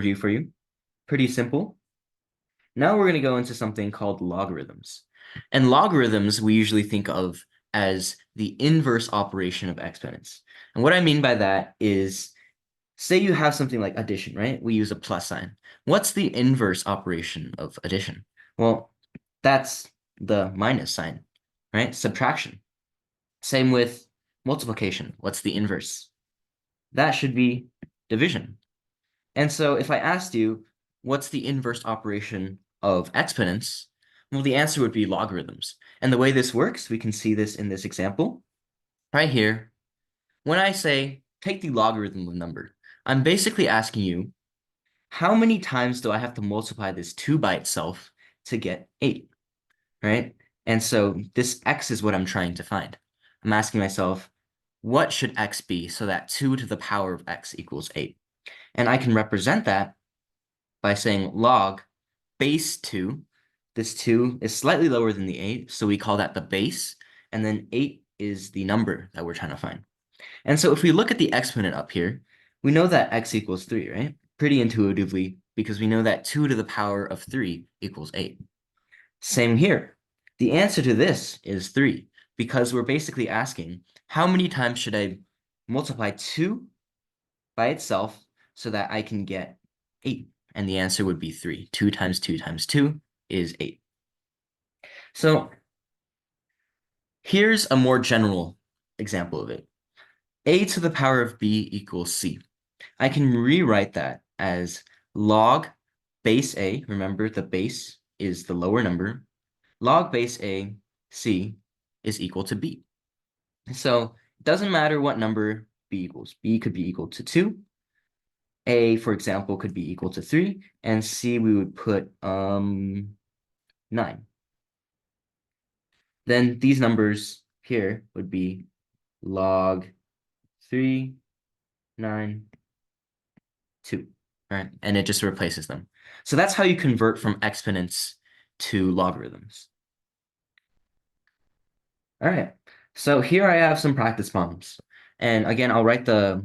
review for you. Pretty simple. Now we're going to go into something called logarithms. And logarithms we usually think of as the inverse operation of exponents. And what I mean by that is, say you have something like addition, right? We use a plus sign. What's the inverse operation of addition? Well, that's the minus sign, right? Subtraction. Same with multiplication. What's the inverse? That should be division. And so if I asked you, what's the inverse operation of exponents? Well, the answer would be logarithms. And the way this works, we can see this in this example right here. When I say take the logarithm of a number, I'm basically asking you, how many times do I have to multiply this 2 by itself to get 8, right? And so this x is what I'm trying to find. I'm asking myself, what should x be so that 2 to the power of x equals 8? And I can represent that by saying log base 2. This 2 is slightly lower than the 8, so we call that the base. And then 8 is the number that we're trying to find. And so if we look at the exponent up here, we know that x equals 3, right? Pretty intuitively, because we know that 2 to the power of 3 equals 8. Same here. The answer to this is 3, because we're basically asking, how many times should I multiply 2 by itself so that I can get 8? And the answer would be 3. 2 times 2 times 2 is 8. So here's a more general example of it. A to the power of b equals c. I can rewrite that as log base a. Remember, the base is the lower number. Log base a c is equal to b. So it doesn't matter what number b equals. B could be equal to 2. A, for example, could be equal to 3. And c, we would put 9. Then these numbers here would be log 3, 9, 2, right? And it just replaces them. So that's how you convert from exponents to logarithms. All right. So here I have some practice problems. And again, I'll write the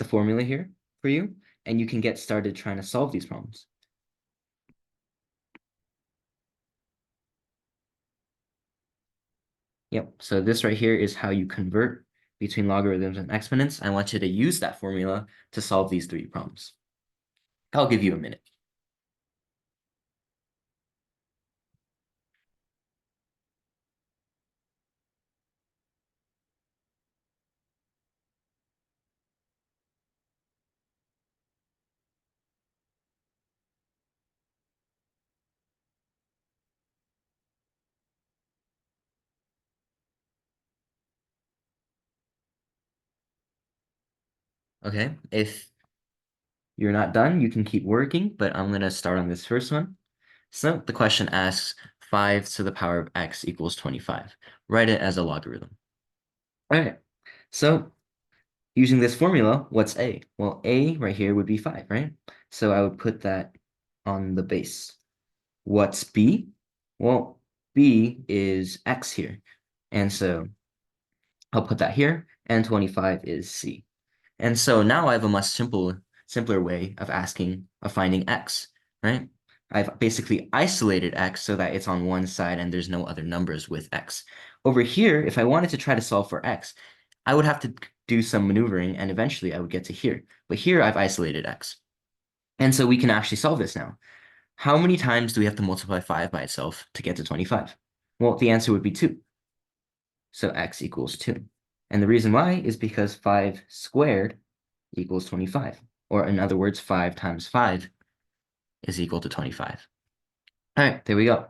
formula here for you, and you can get started trying to solve these problems. Yep. So this right here is how you convert between logarithms and exponents. I want you to use that formula to solve these 3 problems. I'll give you a minute. Okay. If you're not done, you can keep working, but I'm going to start on this first one. So the question asks 5 to the power of x equals 25. Write it as a logarithm. All right. So using this formula, what's a? Well, a right here would be 5, right? So I would put that on the base. What's b? Well, b is x here. And so I'll put that here, and 25 is c. And so now I have a much simpler way of finding x, right? I've basically isolated x so that it's on one side and there's no other numbers with x. Over here, if I wanted to try to solve for x, I would have to do some maneuvering and eventually I would get to here. But here I've isolated x. And so we can actually solve this now. How many times do we have to multiply 5 by itself to get to 25? Well, the answer would be 2. So x equals 2. And the reason why is because 5 squared equals 25. Or in other words, 5 times 5 is equal to 25. All right, there we go.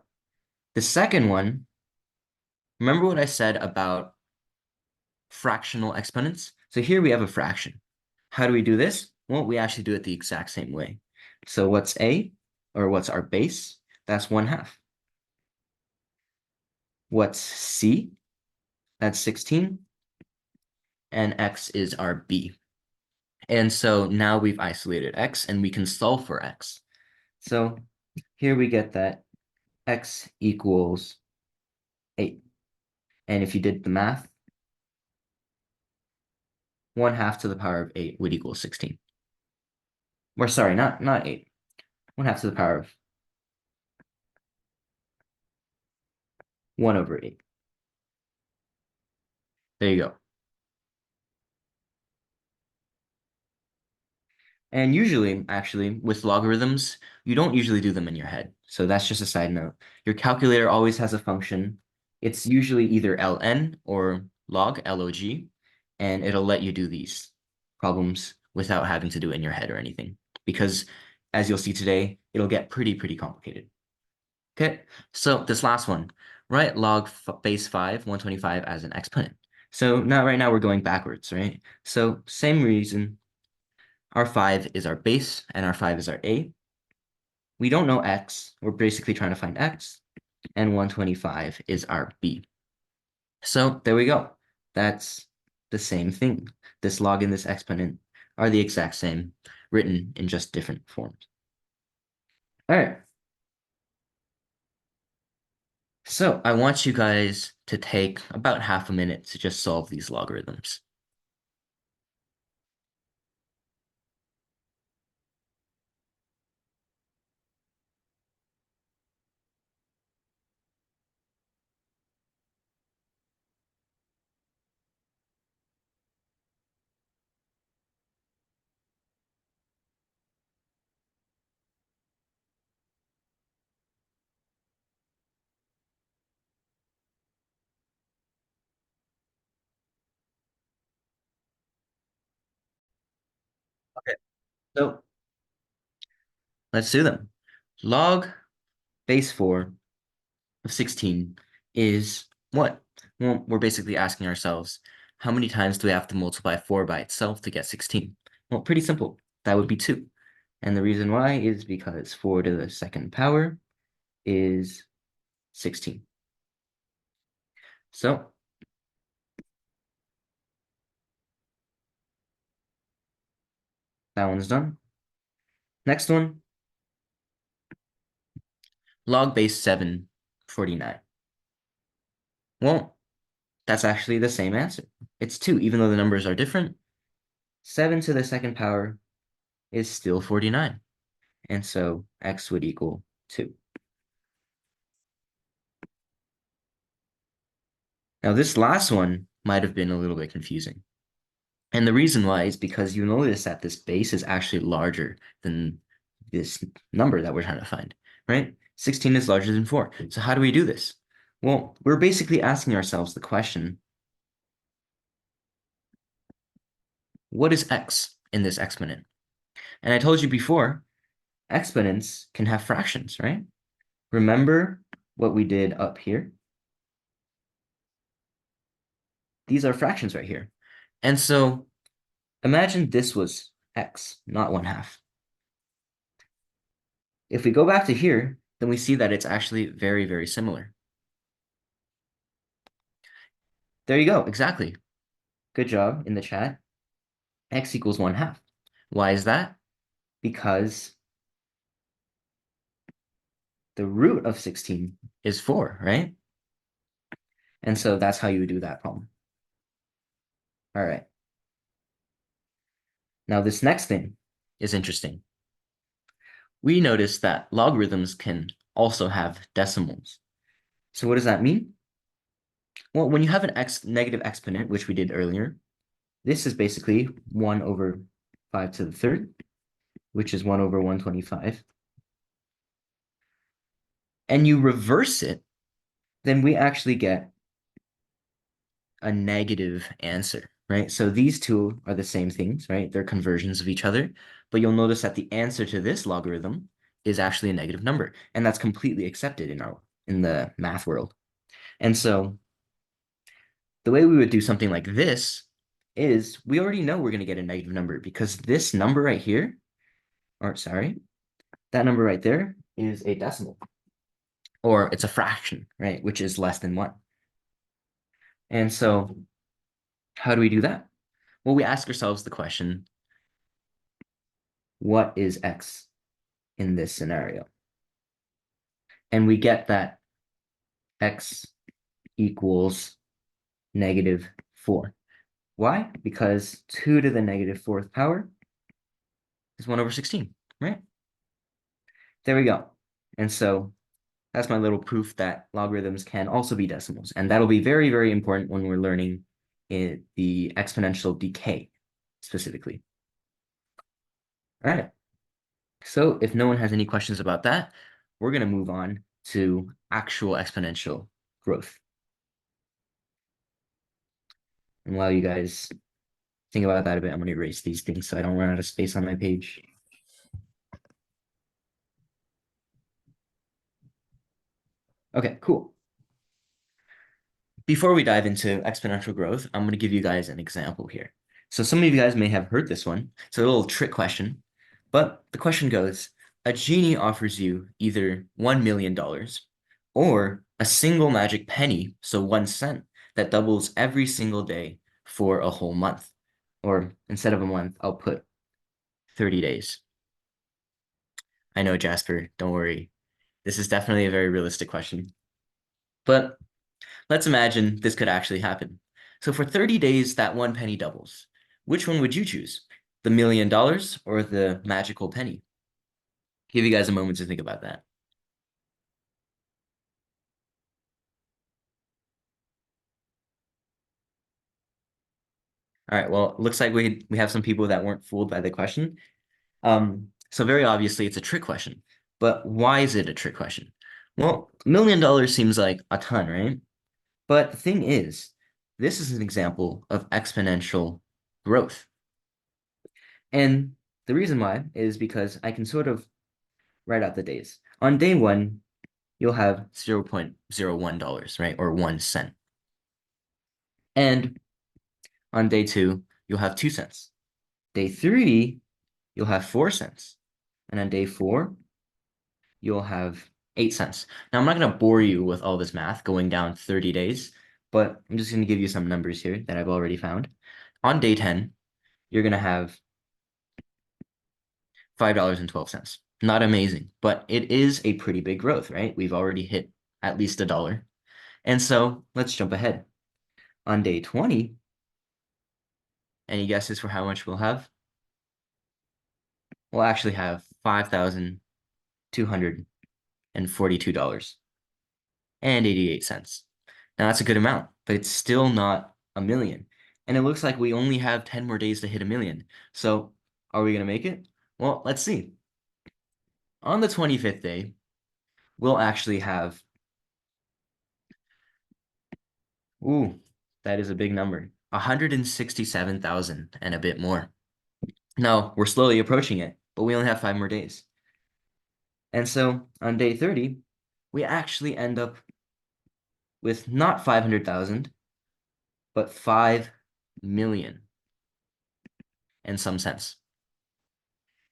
The second one, remember what I said about fractional exponents? So here we have a fraction. How do we do this? Well, we actually do it the exact same way. So what's a, or what's our base? That's 1/2. What's c? That's 16. And x is our b. And so now we've isolated x and we can solve for x. So here we get that x equals 8. And if you did the math, 1/2 to the power of 8 would equal 16. Or sorry, not 8. 1/2 to the power of 1/8. There you go. And usually, actually, with logarithms, you don't usually do them in your head. So that's just a side note. Your calculator always has a function. It's usually either ln or log, and it'll let you do these problems without having to do it in your head or anything. Because as you'll see today, it'll get pretty complicated. Okay, so this last one, write log base 5, 125 as an exponent. So now right now we're going backwards, right? So same reason, our 5 is our base and our 5 is our a. We don't know x. We're basically trying to find x. And 125 is our b. So there we go. That's the same thing. This log and this exponent are the exact same, written in just different forms. All right. So I want you guys to take about half a minute to just solve these logarithms. Okay. So let's do them. Log base 4 of 16 is what? Well, we're basically asking ourselves, how many times do we have to multiply 4 by itself to get 16? Well, pretty simple. That would be 2. And the reason why is because 4 to the second power is 16. So that one's done. Next one, log base 7, 49. Well, that's actually the same answer. It's 2, even though the numbers are different. 7 to the second power is still 49. And so x would equal 2. Now, this last one might have been a little bit confusing. And the reason why is because you notice that this base is actually larger than this number that we're trying to find, right? 16 is larger than 4. So how do we do this? Well, we're basically asking ourselves the question, what is x in this exponent? And I told you before, exponents can have fractions, right? Remember what we did up here? These are fractions right here. And so imagine this was x, not 1/2. If we go back to here, then we see that it's actually very similar. There you go, exactly. Good job in the chat. X equals 1/2. Why is that? Because the root of 16 is 4, right? And so that's how you would do that problem. All right. Now this next thing is interesting. We notice that logarithms can also have decimals. So what does that mean? Well, when you have an negative exponent, which we did earlier, this is basically 1 over 5 to the third, which is 1 over 125. And you reverse it, then we actually get a negative answer, right? So these two are the same things, right? They're conversions of each other, but you'll notice that the answer to this logarithm is actually a negative number, and that's completely accepted in the math world. And so the way we would do something like this is we already know we're going to get a negative number because this number right here, or sorry, that number right there is a decimal, or it's a fraction, right? Which is less than 1. And so how do we do that? Well, we ask ourselves the question, what is x in this scenario? And we get that x equals -4. Why? Because 2 to the -4th power is 1 over 16, right? There we go. And so that's my little proof that logarithms can also be decimals. And that'll be very, very important when we're learning the exponential decay specifically. All right. So if no one has any questions about that, we're going to move on to actual exponential growth. And while you guys think about that a bit, I'm going to erase these things so I don't run out of space on my page. Okay, cool. Before we dive into exponential growth, I'm going to give you guys an example here. So some of you guys may have heard this one. It's a little trick question, but the question goes, a genie offers you either $1 million or a single magic penny, so 1 cent, that doubles every single day for a whole month. Or instead of a month, I'll put 30 days. I know, Jasper, don't worry. This is definitely a very realistic question. But let's imagine this could actually happen. So for 30 days, that 1 penny doubles. Which one would you choose? The $1 million or the magical penny? Give you guys a moment to think about that. All right, well, looks like we have some people that weren't fooled by the question. So very obviously it's a trick question. But why is it a trick question? Well, $1 million seems like a ton, right? But the thing is, this is an example of exponential growth. And the reason why is because I can sort of write out the days. On day 1, you'll have $0.01, right? Or 1 cent. And on day 2, you'll have 2 cents. Day 3, you'll have 4 cents. And on day 4, you'll have 8 cents. Now, I'm not going to bore you with all this math going down 30 days, but I'm just going to give you some numbers here that I've already found. On day 10, you're going to have $5.12. Not amazing, but it is a pretty big growth, right? We've already hit at least $1. And so let's jump ahead. On day 20, any guesses for how much we'll have? We'll actually have $5,242.88. Now that's a good amount, but it's still not a million. And it looks like we only have 10 more days to hit a million. So are we going to make it? Well, let's see. On the 25th day, we'll actually have, ooh, that is a big number, 167,000 and a bit more. No, we're slowly approaching it, but we only have 5 more days. And so on day 30, we actually end up with not 500,000, but 5 million in some sense.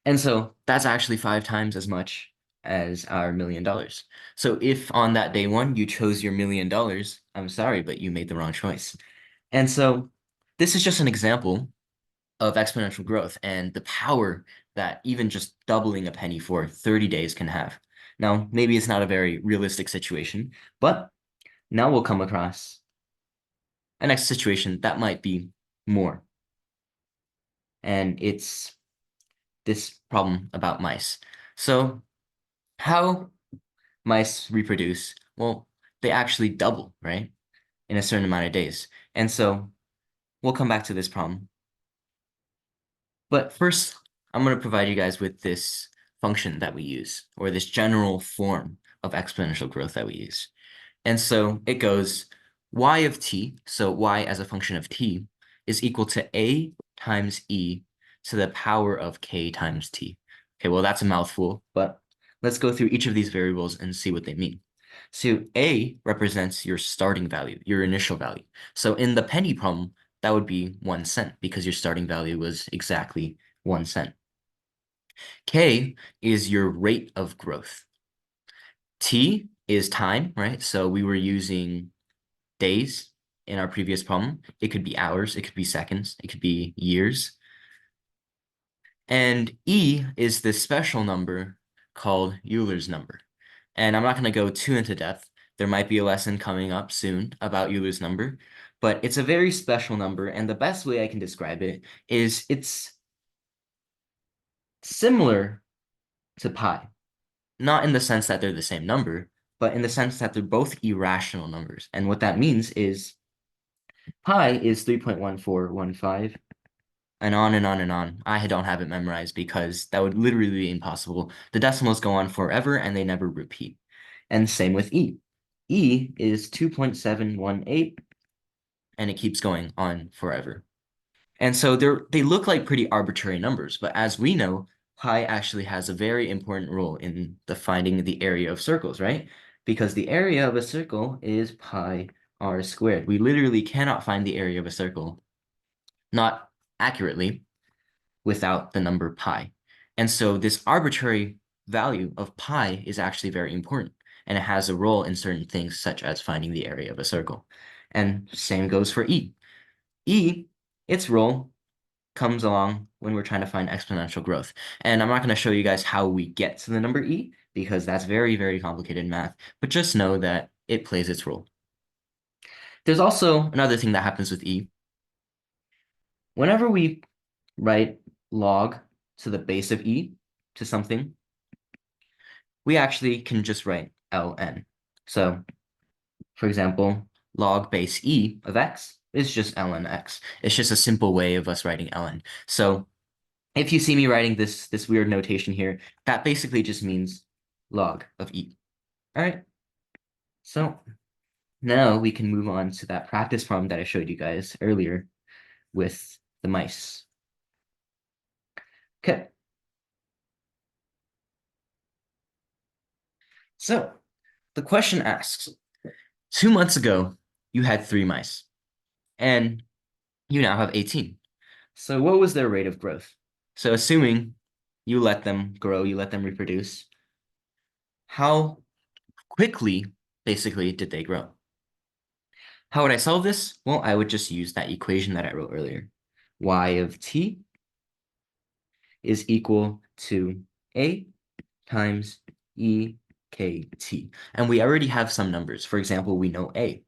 And so that's actually 5 times as much as our $1 million. So if on that day 1 you chose your $1 million, I'm sorry, but you made the wrong choice. And so this is just an example of exponential growth and the power that even just doubling a penny for 30 days can have. Now, maybe it's not a very realistic situation, but now we'll come across a next situation that might be more. And it's this problem about mice. So how mice reproduce? Well, they actually double, right? In a certain amount of days. And so we'll come back to this problem. But first, I'm going to provide you guys with this function that we use, or this general form of exponential growth that we use. And so it goes y of t, so y as a function of t, is equal to a times e to the power of k times t. Okay, well, that's a mouthful, but let's go through each of these variables and see what they mean. So a represents your starting value, your initial value. So in the penny problem, that would be 1 cent because your starting value was exactly 1 cent. K is your rate of growth. T is time, right? So we were using days in our previous problem. It could be hours, it could be seconds, it could be years. And E is this special number called Euler's number. And I'm not going to go too into depth. There might be a lesson coming up soon about Euler's number, but it's a very special number. And the best way I can describe it is similar to pi. Not in the sense that they're the same number, but in the sense that they're both irrational numbers. And what that means is pi is 3.1415, and on and on and on. I don't have it memorized because that would literally be impossible. The decimals go on forever and they never repeat. And same with e. E is 2.718, and it keeps going on forever. And so they look like pretty arbitrary numbers, but as we know, pi actually has a very important role in finding the area of circles, right? Because the area of a circle is pi r squared. We literally cannot find the area of a circle, not accurately, without the number pi. And so this arbitrary value of pi is actually very important, and it has a role in certain things such as finding the area of a circle. And same goes for e. E, its role comes along when we're trying to find exponential growth. And I'm not going to show you guys how we get to the number e, because that's very, very complicated math, but just know that it plays its role. There's also another thing that happens with e. Whenever we write log to the base of e to something, we actually can just write ln. So, for example, log base e of x is just ln x. It's just a simple way of us writing ln. So if you see me writing this weird notation here, that basically just means log of e. All right. So now we can move on to that practice problem that I showed you guys earlier with the mice. Okay. So the question asks, 2 months ago, you had 3 mice, and you now have 18. So what was their rate of growth? So assuming you let them grow, you let them reproduce, how quickly, basically, did they grow? How would I solve this? Well, I would just use that equation that I wrote earlier. Y of t is equal to A times E K T. And we already have some numbers. For example, we know A.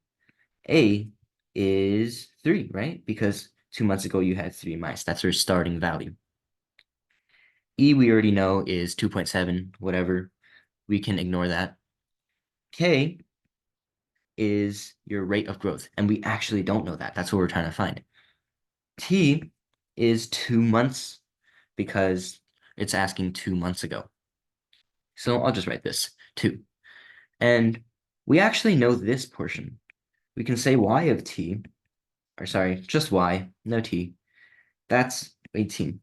A is 3, right? Because 2 months ago you had 3 mice. That's our starting value. E we already know is 2.7, whatever. We can ignore that. K is your rate of growth, and we actually don't know that. That's what we're trying to find. T is 2 months because it's asking 2 months ago. So I'll just write this, 2. And we actually know this portion. We can say y of t, or sorry, just y, no t. That's 18.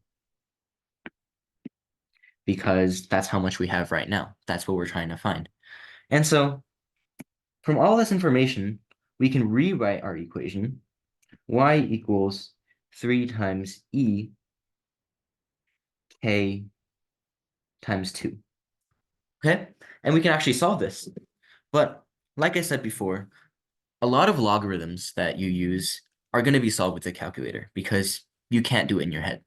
Because that's how much we have right now. That's what we're trying to find. And so from all this information, we can rewrite our equation. Y equals 3 times E K times 2. Okay? And we can actually solve this. But like I said before, a lot of logarithms that you use are going to be solved with a calculator because you can't do it in your head,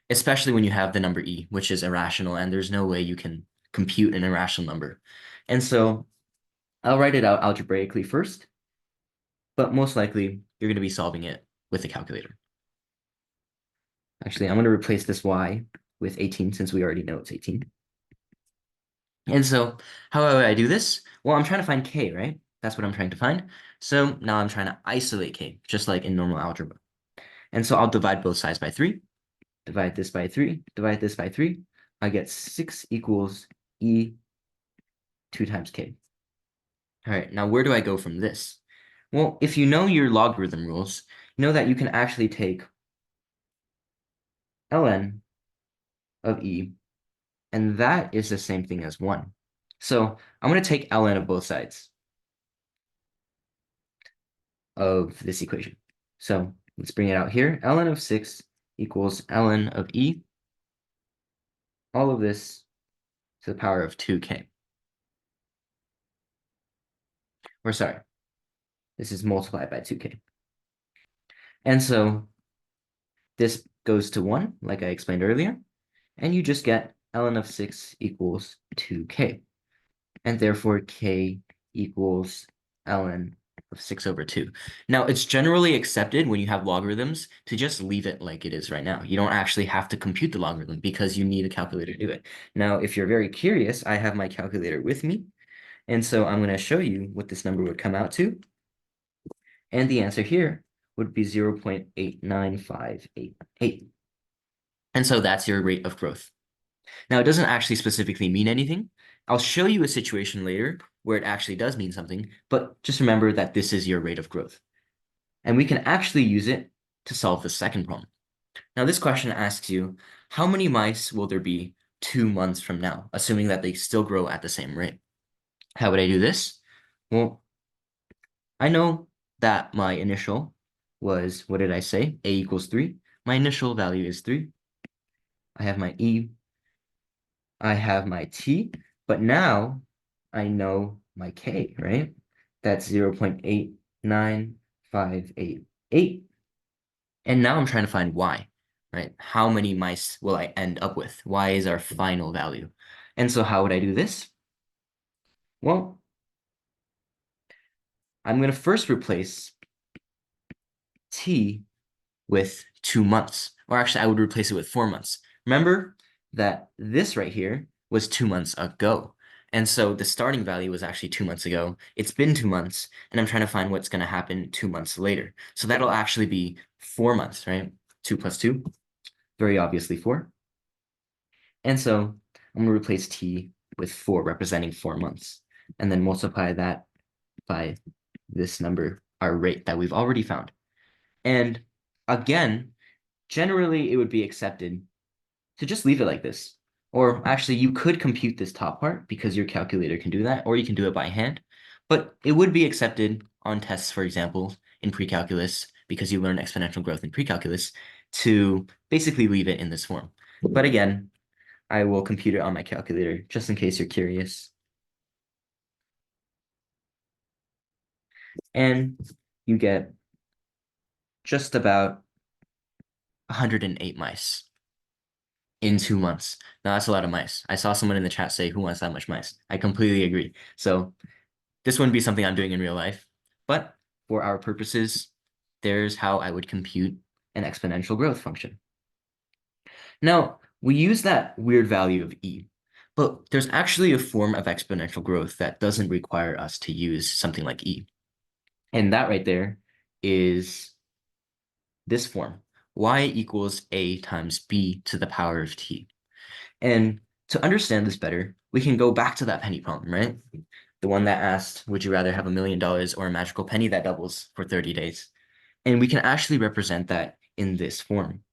especially when you have the number e, which is irrational, and there's no way you can compute an irrational number. And so I'll write it out algebraically first, but most likely you're going to be solving it with a calculator. Actually, I'm going to replace this y with 18 since we already know it's 18. And so how do I do this? Well, I'm trying to find k, right? That's what I'm trying to find. So now I'm trying to isolate k, just like in normal algebra. And so I'll divide both sides by 3, divide this by 3, divide this by 3. I get 6 equals e 2 times k. All right, now where do I go from this? Well, if you know your logarithm rules, you know that you can actually take ln of e, and that is the same thing as 1. So I'm going to take ln of both sides of this equation. So let's bring it out here. Ln of 6 equals ln of e, all of this to the power of 2k. Or sorry, this is multiplied by 2k. And so this goes to 1, like I explained earlier, and you just get ln of 6 equals 2k. And therefore k equals ln of 6 over 2. Now, it's generally accepted when you have logarithms to just leave it like it is right now. You don't actually have to compute the logarithm because you need a calculator to do it. Now, if you're very curious, I have my calculator with me. And so I'm going to show you what this number would come out to. And the answer here would be 0.89588. And so that's your rate of growth. Now, it doesn't actually specifically mean anything. I'll show you a situation later where it actually does mean something, but just remember that this is your rate of growth. And we can actually use it to solve the second problem. Now, this question asks you, how many mice will there be 2 months from now, assuming that they still grow at the same rate? How would I do this? Well, I know that my initial was, what did I say? A equals 3. My initial value is 3. I have my E. I have my T. But now I know my K, right? That's 0.89588. And now I'm trying to find Y, right? How many mice will I end up with? Y is our final value. And so how would I do this? Well, I'm going to first replace T with 2 months, or actually I would replace it with 4 months. Remember that this right here was 2 months ago. And so the starting value was actually 2 months ago. It's been 2 months, and I'm trying to find what's going to happen 2 months later. So that'll actually be 4 months, right? 2 plus 2, very obviously 4. And so I'm going to replace T with 4, representing 4 months, and then multiply that by this number, our rate that we've already found. And again, generally it would be accepted to just leave it like this. Or actually, you could compute this top part because your calculator can do that, or you can do it by hand. But it would be accepted on tests, for example, in pre-calculus, because you learn exponential growth in pre-calculus, to basically leave it in this form. But again, I will compute it on my calculator just in case you're curious. And you get just about 108 mice in 2 months. Now, that's a lot of mice. I saw someone in the chat say, who wants that much mice? I completely agree. So this wouldn't be something I'm doing in real life. But for our purposes, there's how I would compute an exponential growth function. Now, we use that weird value of e, but there's actually a form of exponential growth that doesn't require us to use something like e. And that right there is this form, y equals a times b to the power of t. And to understand this better, we can go back to that penny problem, right? The one that asked, would you rather have $1,000,000 or a magical penny that doubles for 30 days? And we can actually represent that in this form,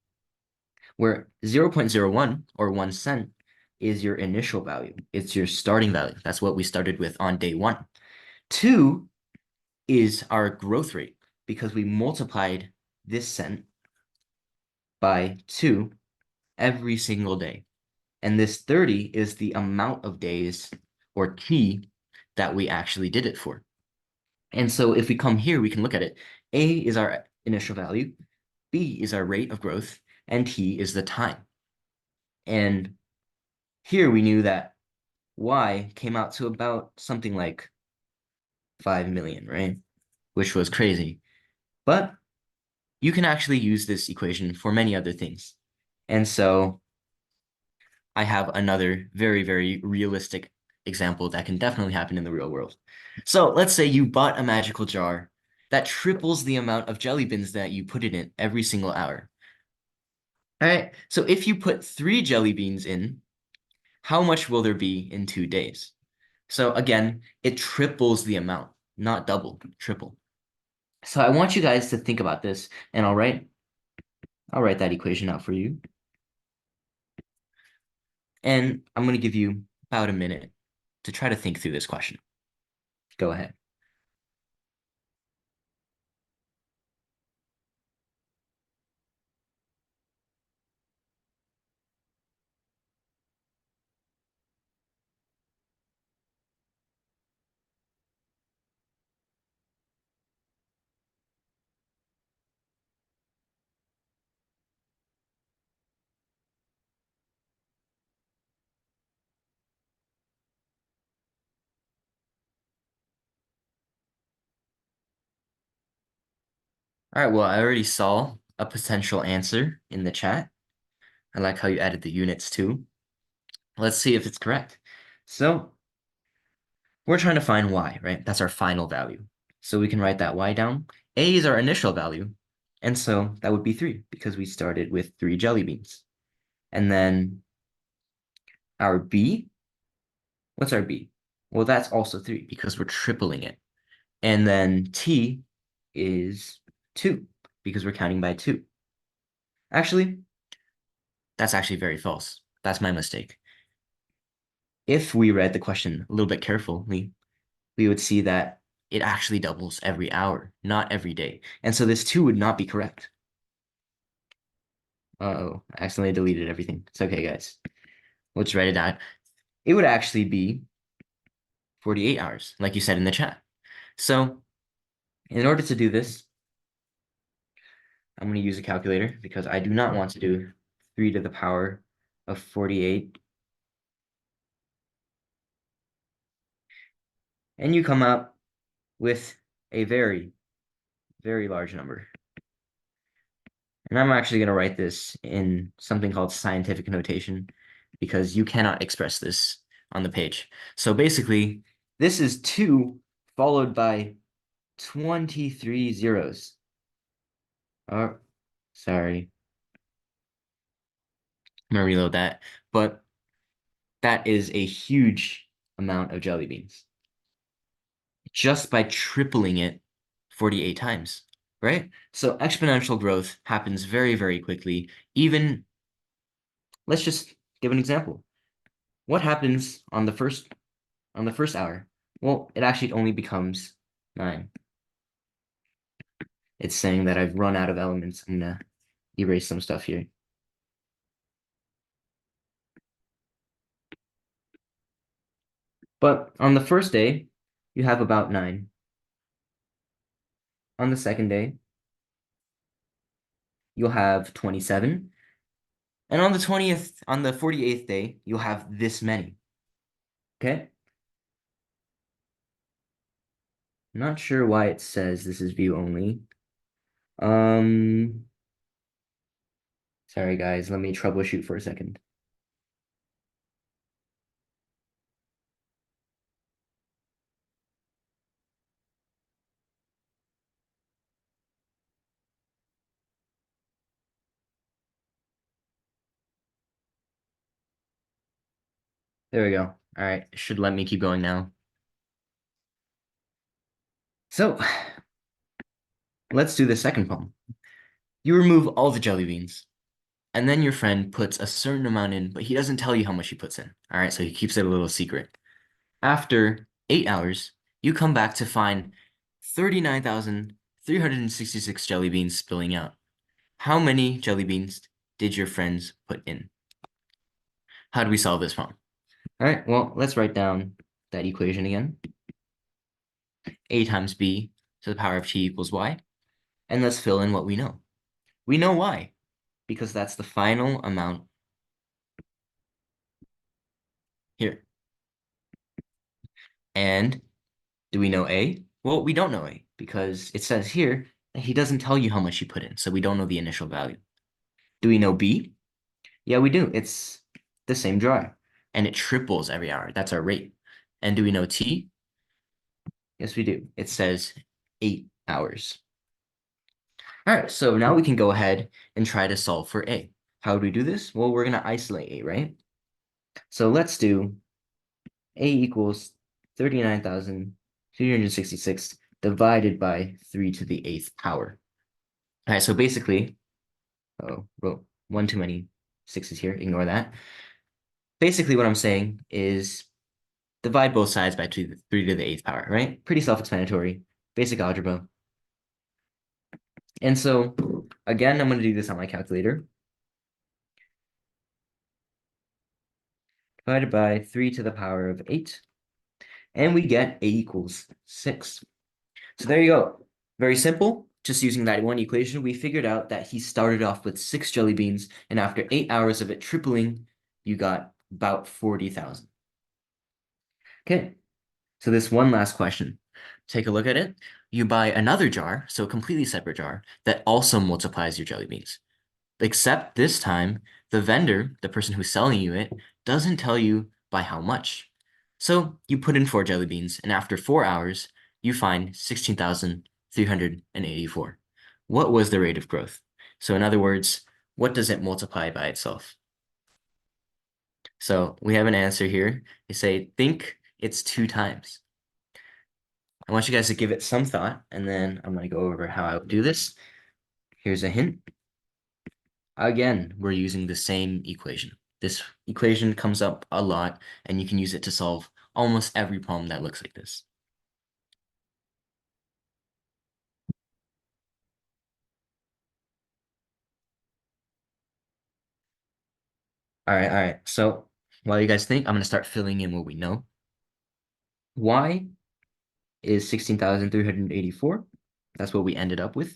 where 0.01 or 1 cent is your initial value. It's your starting value. That's what we started with on day 1. 2 is our growth rate because we multiplied this cent by 2 every single day. And this 30 is the amount of days or t that we actually did it for. And so if we come here, we can look at it. A is our initial value, B is our rate of growth, and T is the time. And here we knew that Y came out to about something like 5 million, right? Which was crazy. But you can actually use this equation for many other things. And so I have another very, very realistic example that can definitely happen in the real world. So let's say you bought a magical jar that triples the amount of jelly beans that you put it in every single hour. All right, so if you put 3 jelly beans in, how much will there be in 2 days? So again, it triples the amount, not double, triple. So I want you guys to think about this, and I'll write that equation out for you. And I'm going to give you about a minute to try to think through this question. Go ahead. All right, well, I already saw a potential answer in the chat. I like how you added the units too. Let's see if it's correct. So we're trying to find y, right? That's our final value. So we can write that y down. A is our initial value. And so that would be 3 because we started with 3 jelly beans. And then our b, what's our b? Well, that's also 3 because we're tripling it. And then t is 2 because we're counting by 2. Actually, that's actually very false. That's my mistake. If we read the question a little bit carefully, we would see that it actually doubles every hour, not every day. And so this 2 would not be correct. Uh-oh, I accidentally deleted everything. It's okay, guys. Let's write it out. It would actually be 48 hours, like you said in the chat. So in order to do this, I'm going to use a calculator because I do not want to do 3 to the power of 48. And you come out with a very, very large number. And I'm actually going to write this in something called scientific notation because you cannot express this on the page. So basically, this is 2 followed by 23 zeros. Oh, sorry. I'm going to reload that. But that is a huge amount of jelly beans just by tripling it 48 times, right? So exponential growth happens very, very quickly. Even, let's just give an example. What happens on the first hour? Well, it actually only becomes 9. It's saying that I've run out of elements. I'm gonna erase some stuff here. But on the first day, you have about 9. On the second day, you'll have 27. And on the 48th day, you'll have this many. Okay? Not sure why it says this is view only. Sorry guys, let me troubleshoot for a second. There we go. All right, should let me keep going now. So let's do the second problem. You remove all the jelly beans, and then your friend puts a certain amount in, but he doesn't tell you how much he puts in. All right, so he keeps it a little secret. After 8 hours, you come back to find 39,366 jelly beans spilling out. How many jelly beans did your friends put in? How do we solve this problem? All right, well, let's write down that equation again. A times B to the power of t equals y. And let's fill in what we know. We know y because that's the final amount here. And do we know A? Well, we don't know A because it says here that he doesn't tell you how much he put in, so we don't know the initial value. Do we know B? Yeah, we do. It's the same jar, and it triples every hour. That's our rate. And do we know T? Yes, we do. It says 8 hours. All right, so now we can go ahead and try to solve for A. How do we do this? Well, we're going to isolate A, right? So let's do A equals 39,366 divided by 3 to the 8th power. All right, so basically, wrote one too many sixes here, ignore that. Basically, what I'm saying is divide both sides by 3 to the 8th power, right? Pretty self-explanatory, basic algebra. And so, again, I'm going to do this on my calculator. Divided by 3 to the power of 8. And we get A equals 6. So there you go. Very simple. Just using that one equation, we figured out that he started off with 6 jelly beans, and after 8 hours of it tripling, you got about 40,000. Okay, so this one last question. take a look at it. You buy another jar, so a completely separate jar, that also multiplies your jelly beans. Except this time, the vendor, the person who's selling you it, doesn't tell you by how much. So you put in 4 jelly beans, and after 4 hours, you find 16,384. What was the rate of growth? So in other words, what does it multiply by itself? So we have an answer here. They say, think it's 2 times. I want you guys to give it some thought, and then I'm going to go over how I would do this. Here's a hint. Again, we're using the same equation. This equation comes up a lot, and you can use it to solve almost every problem that looks like this. All right. So while you guys think, I'm going to start filling in what we know. Y is 16,384. That's what we ended up with.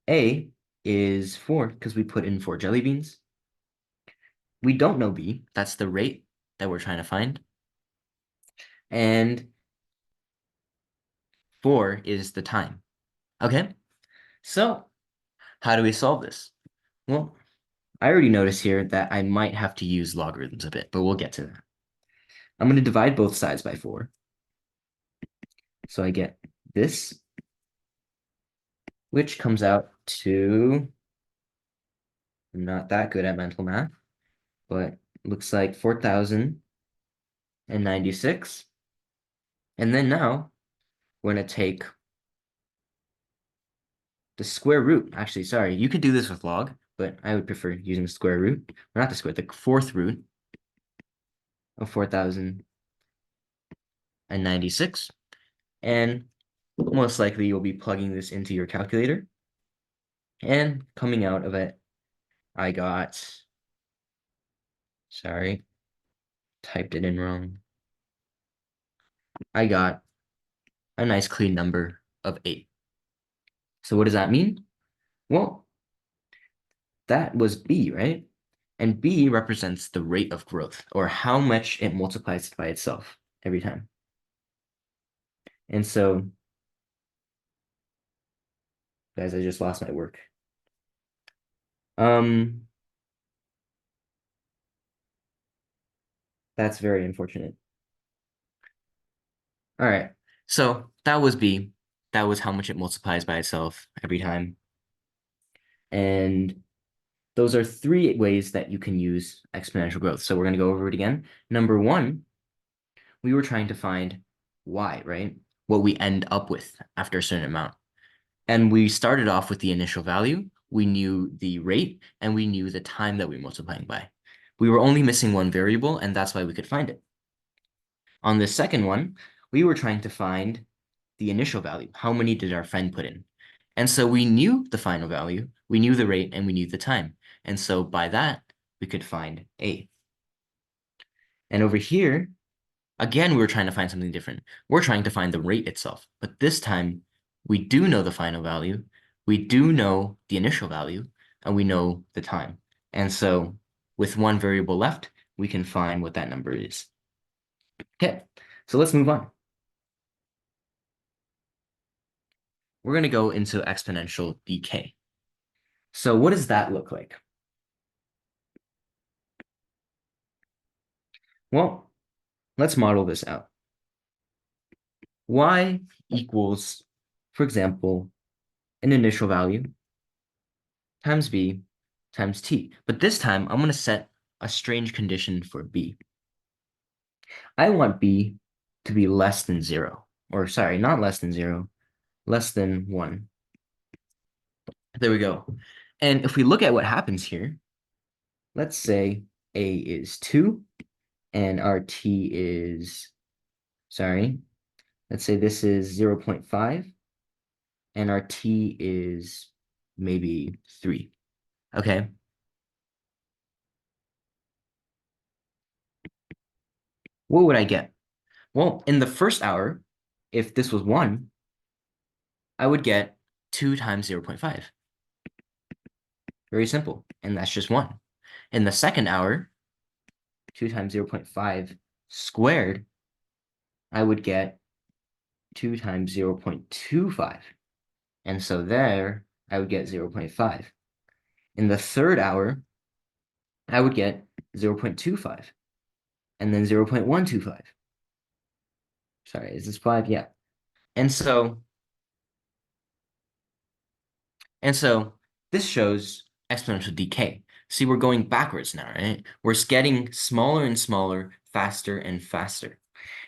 A is 4 because we put in 4 jelly beans. We don't know B. That's the rate that we're trying to find. And 4 is the time. Okay, so how do we solve this? Well, I already noticed here that I might have to use logarithms a bit, but we'll get to that. I'm going to divide both sides by 4. So I get this, which comes out to, I'm not that good at mental math, but looks like 4,096. And then now we're going to take the square root. Actually, sorry, you could do this with log, but I would prefer using the square root. Or not the square, the 4th root of 4,096. And most likely you'll be plugging this into your calculator. And coming out of it, I got, sorry, typed it in wrong. I got a nice clean number of 8. So what does that mean? Well, that was B, right? And B represents the rate of growth, or how much it multiplies by itself every time. And so, guys, I just lost my work. That's very unfortunate. All right, so that was B. That was how much it multiplies by itself every time. And those are 3 ways that you can use exponential growth. So we're going to go over it again. Number 1, we were trying to find y, right? What we end up with after a certain amount. And we started off with the initial value. We knew the rate, and we knew the time that we were multiplying by. We were only missing one variable, and that's why we could find it. On the second one, we were trying to find the initial value. How many did our friend put in? And so we knew the final value, we knew the rate, and we knew the time. And so by that, we could find A. And over here, again, we were trying to find something different. We're trying to find the rate itself. But this time, we do know the final value, we do know the initial value, and we know the time. And so with one variable left, we can find what that number is. Okay, so let's move on. We're going to go into exponential decay. So what does that look like? Well, let's model this out. Y equals, for example, an initial value times B times T. But this time, I'm going to set a strange condition for B. I want B to be less than 0. Or sorry, not less than 0, less than 1. There we go. And if we look at what happens here, let's say A is 2 and our T is, sorry, let's say this is 0.5 and our T is maybe 3. Okay. What would I get? Well, in the first hour, if this was 1, I would get 2 times 0.5. Very simple. And that's just 1. In the second hour, 2 times 0.5 squared, I would get 2 times 0.25. And so there, I would get 0.5. In the third hour, I would get 0.25 and then 0.125. Sorry, is this 5? Yeah. And so, and so this shows exponential decay. See, we're going backwards now, right? We're getting smaller and smaller, faster and faster.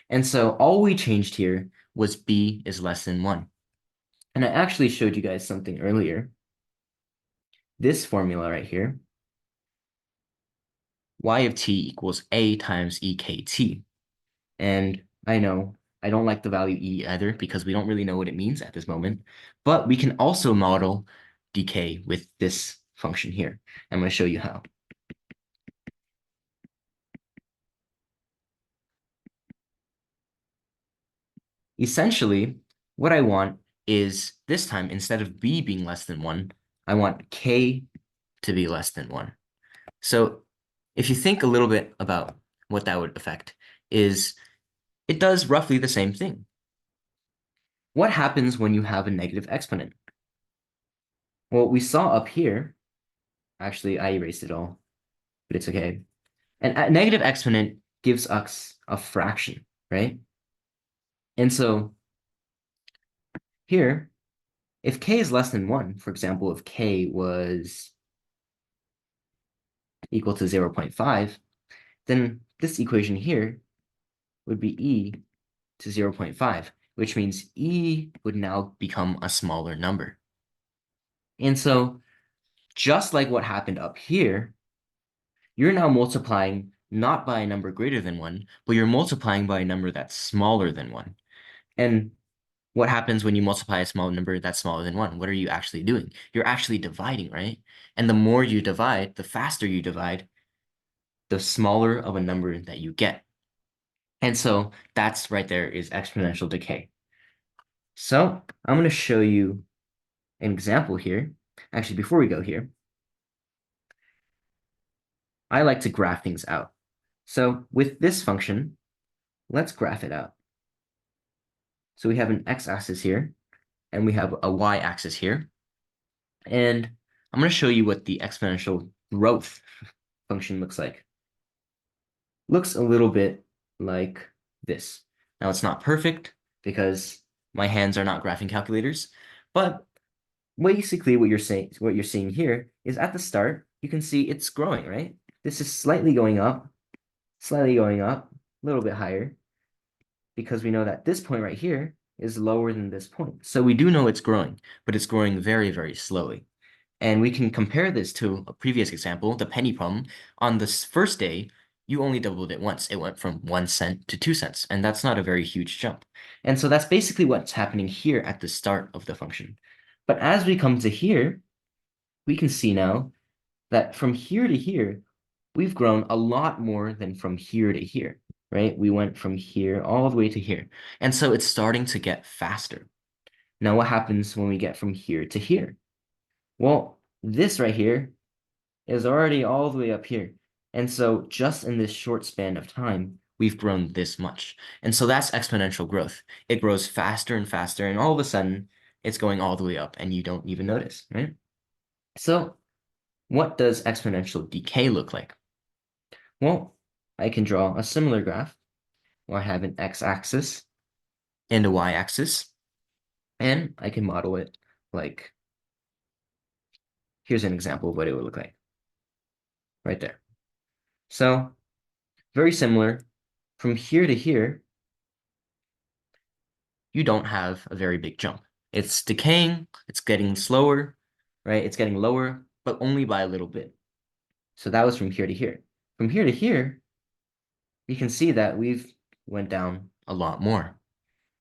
And so all we changed here was b is less than 1. And I actually showed you guys something earlier. This formula right here, y of t equals a times ekt. And I know I don't like the value e either because we don't really know what it means at this moment, but we can also model decay with this function here. I'm going to show you how. Essentially, what I want is this time, instead of b being less than 1, I want k to be less than 1. So if you think a little bit about what that would affect, is it does roughly the same thing. What happens when you have a negative exponent? Well, we saw up here, actually, I erased it all, but it's okay. And a negative exponent gives us a fraction, right? And so here, if k is less than 1, for example, if k was equal to 0.5, then this equation here would be e to 0.5, which means e would now become a smaller number. And so just like what happened up here, you're now multiplying not by a number greater than 1, but you're multiplying by a number that's smaller than 1. And what happens when you multiply a small number that's smaller than 1? What are you actually doing? You're actually dividing, right? And the more you divide, the faster you divide, the smaller of a number that you get. And so that's right there is exponential decay. So I'm going to show you an example here. Actually, before we go here, I like to graph things out. So with this function, let's graph it out. So we have an x-axis here, and we have a y-axis here. And I'm going to show you what the exponential growth function looks like. Looks a little bit like this. Now, it's not perfect because my hands are not graphing calculators, but basically what you're seeing here is at the start, you can see it's growing, right? This is slightly going up, a little bit higher, because we know that this point right here is lower than this point. So we do know it's growing, but it's growing very, very slowly. And we can compare this to a previous example, the penny problem. On this first day, you only doubled it once. It went from 1 cent to 2 cents, and that's not a very huge jump. And so that's basically what's happening here at the start of the function. But as we come to here, we can see now that from here to here, we've grown a lot more than from here to here, right? We went from here all the way to here. And so it's starting to get faster. Now, what happens when we get from here to here? Well, this right here is already all the way up here. And so just in this short span of time, we've grown this much. And so that's exponential growth. It grows faster and faster, and all of a sudden, it's going all the way up, and you don't even notice, right? So what does exponential decay look like? Well, I can draw a similar graph where I have an x-axis and a y-axis, and I can model it like, here's an example of what it would look like right there. So very similar. From here to here, you don't have a very big jump. It's decaying, it's getting slower, right? It's getting lower, but only by a little bit. So that was from here to here. From here to here, you can see that we've went down a lot more.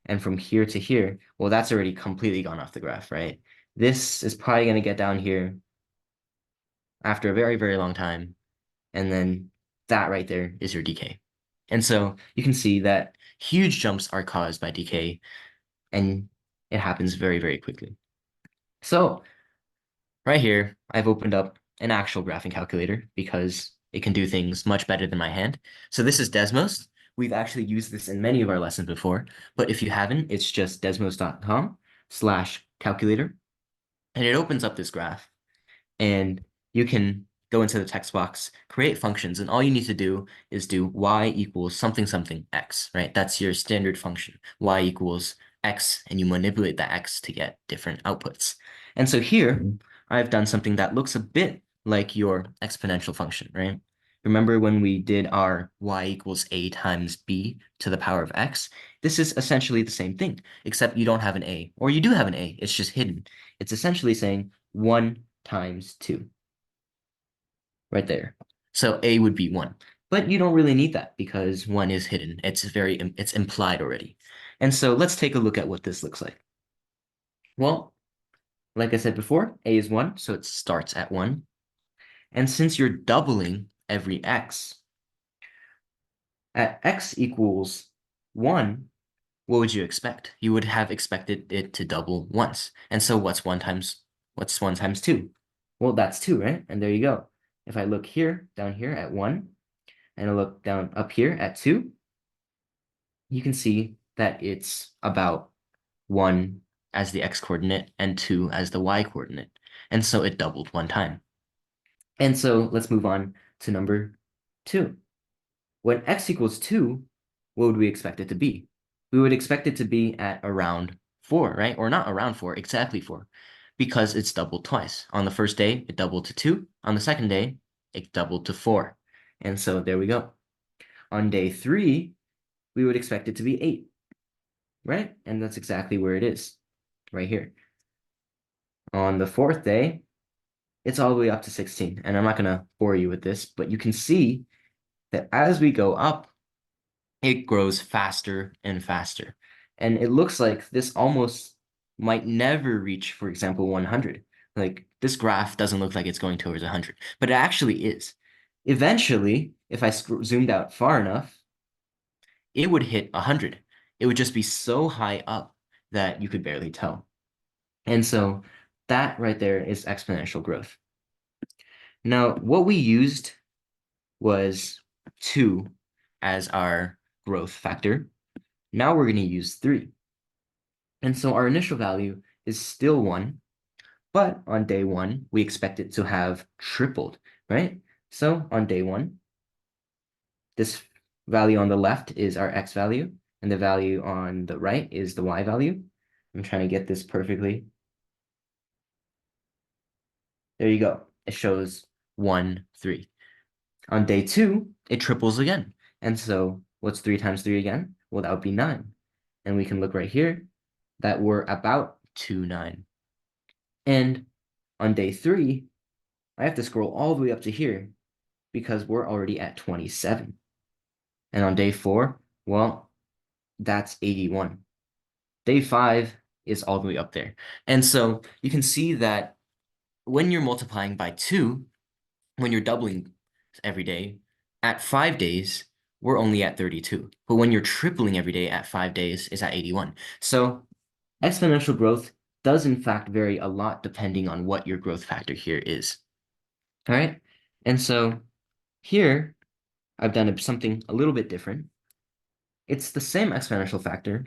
And from here to here, well, that's already completely gone off the graph, right? This is probably going to get down here after a very, very long time. And then that right there is your decay. And so you can see that huge jumps are caused by decay, and it happens very, very quickly. So right here, I've opened up an actual graphing calculator because it can do things much better than my hand. So this is Desmos. We've actually used this in many of our lessons before, but if you haven't, it's just desmos.com/calculator, and it opens up this graph, and you can go into the text box, create functions, and all you need to do is do y equals something something x, right? That's your standard function, y equals x, and you manipulate that x to get different outputs. And so here, I've done something that looks a bit like your exponential function, right? Remember when we did our y equals a times b to the power of x? This is essentially the same thing, except you don't have an a, or you do have an a, it's just hidden. It's essentially saying 1 times 2 right there. So a would be 1. But you don't really need that because 1 is hidden. It's implied already. And so let's take a look at what this looks like. Well, like I said before, a is 1, so it starts at 1. And since you're doubling every x, at x equals 1, what would you expect? You would have expected it to double once. And so what's 1 times 2? Well, that's 2, right? And there you go. If I look here, down here at 1, and I look down up here at 2, you can see that it's about 1 as the x coordinate and 2 as the y coordinate. And so it doubled 1 time. And so let's move on to number 2. When x equals 2, what would we expect it to be? We would expect it to be at around 4, right? Or not around 4, exactly 4, because it's doubled twice. On the first day, it doubled to 2. On the second day, it doubled to 4. And so there we go. On day 3, we would expect it to be 8, right? And that's exactly where it is, right here. On the 4th day, it's all the way up to 16. And I'm not going to bore you with this, but you can see that as we go up, it grows faster and faster. And it looks like this almost might never reach, for example, 100. Like this graph doesn't look like it's going towards 100, but it actually is. Eventually, if I zoomed out far enough, it would hit 100. It would just be so high up that you could barely tell. And so that right there is exponential growth. Now, what we used was 2 as our growth factor. Now we're going to use 3. And so our initial value is still 1, but on day 1, we expect it to have tripled, right? So on day 1, this value on the left is our x value, and the value on the right is the y value. I'm trying to get this perfectly. There you go. It shows 1, 3. On day 2, it triples again. And so what's 3 times 3 again? Well, that would be 9. And we can look right here that we're about to 9. And on day 3, I have to scroll all the way up to here because we're already at 27. And on day 4, well, that's 81. Day 5 is all the way up there. And so you can see that when you're multiplying by 2, when you're doubling every day, at 5 days, we're only at 32. But when you're tripling every day at 5 days, it's at 81. So exponential growth does in fact vary a lot depending on what your growth factor here is. All right. And so here I've done something a little bit different. It's the same exponential factor,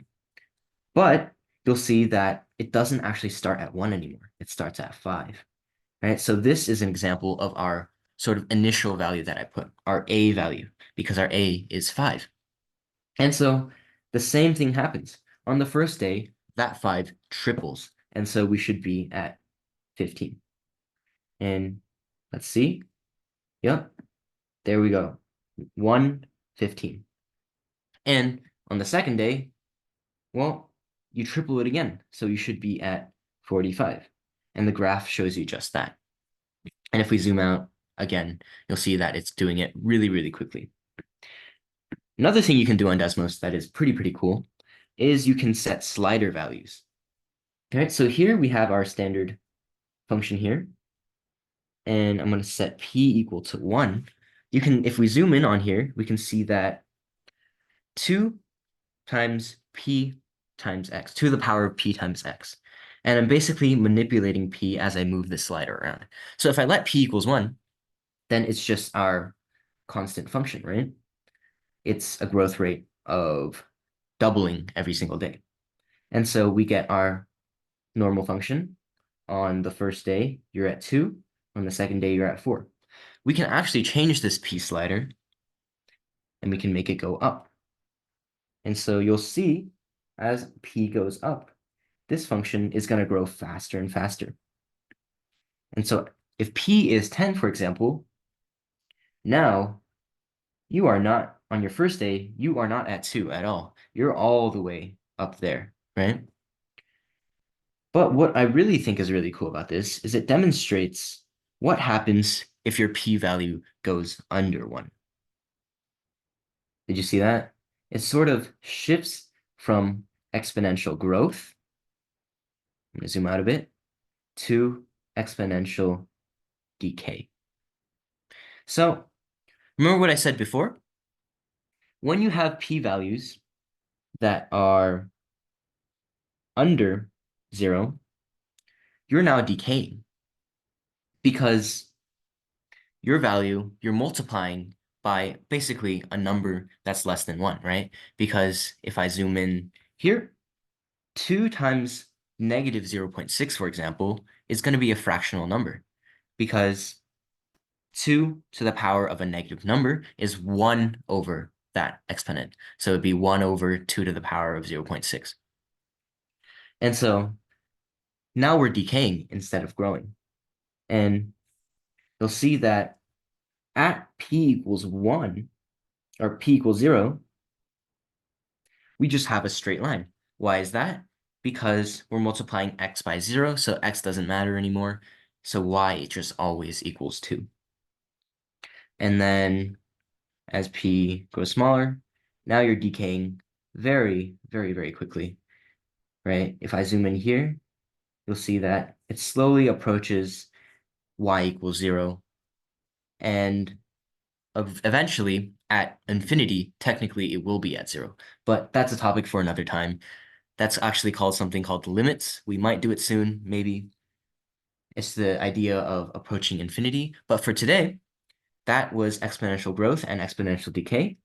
but you'll see that it doesn't actually start at 1 anymore. It starts at 5. Right? So this is an example of our sort of initial value that I put, our A value, because our A is 5. And so the same thing happens. On the first day, that 5 triples, and so we should be at 15. And let's see. Yep, there we go. 115. And on the second day, well, you triple it again, so you should be at 45. And the graph shows you just that. And if we zoom out again, you'll see that it's doing it really, really quickly. Another thing you can do on Desmos that is pretty cool is you can set slider values. All right, so here we have our standard function here. And I'm going to set p equal to 1. You can, if we zoom in on here, we can see that 2 times p times x, to the power of p times x. And I'm basically manipulating p as I move this slider around. So if I let p equals 1, then it's just our constant function, right? it's a growth rate of doubling every single day. And so we get our normal function. On the first day, you're at 2. On the second day, you're at 4. We can actually change this p slider, and we can make it go up. And so you'll see as p goes up, this function is going to grow faster and faster. And so if p is 10, for example, now you are not, on your first day, you are not at 2 at all. You're all the way up there, right? But what I really think is really cool about this is it demonstrates what happens if your p-value goes under 1. Did you see that? It sort of shifts from exponential growth, I'm going to zoom out a bit, to exponential decay. So remember what I said before? When you have p-values that are under 0, you're now decaying because your value, you're multiplying by basically a number that's less than 1, right? Because if I zoom in here, 2 times negative 0.6, for example, is going to be a fractional number because 2 to the power of a negative number is 1 over that exponent. So it'd be 1 over 2 to the power of 0.6. And so now we're decaying instead of growing. And you'll see that at p equals 1, or p equals 0, we just have a straight line. Why is that? Because we're multiplying x by 0, so x doesn't matter anymore. So y just always equals 2. And then as p grows smaller, now you're decaying very, very, very quickly, right? If I zoom in here, you'll see that it slowly approaches y equals 0. And eventually, at infinity, technically it will be at 0. But that's a topic for another time. That's actually called something called limits. We might do it soon, maybe. It's the idea of approaching infinity. But for today, that was exponential growth and exponential decay.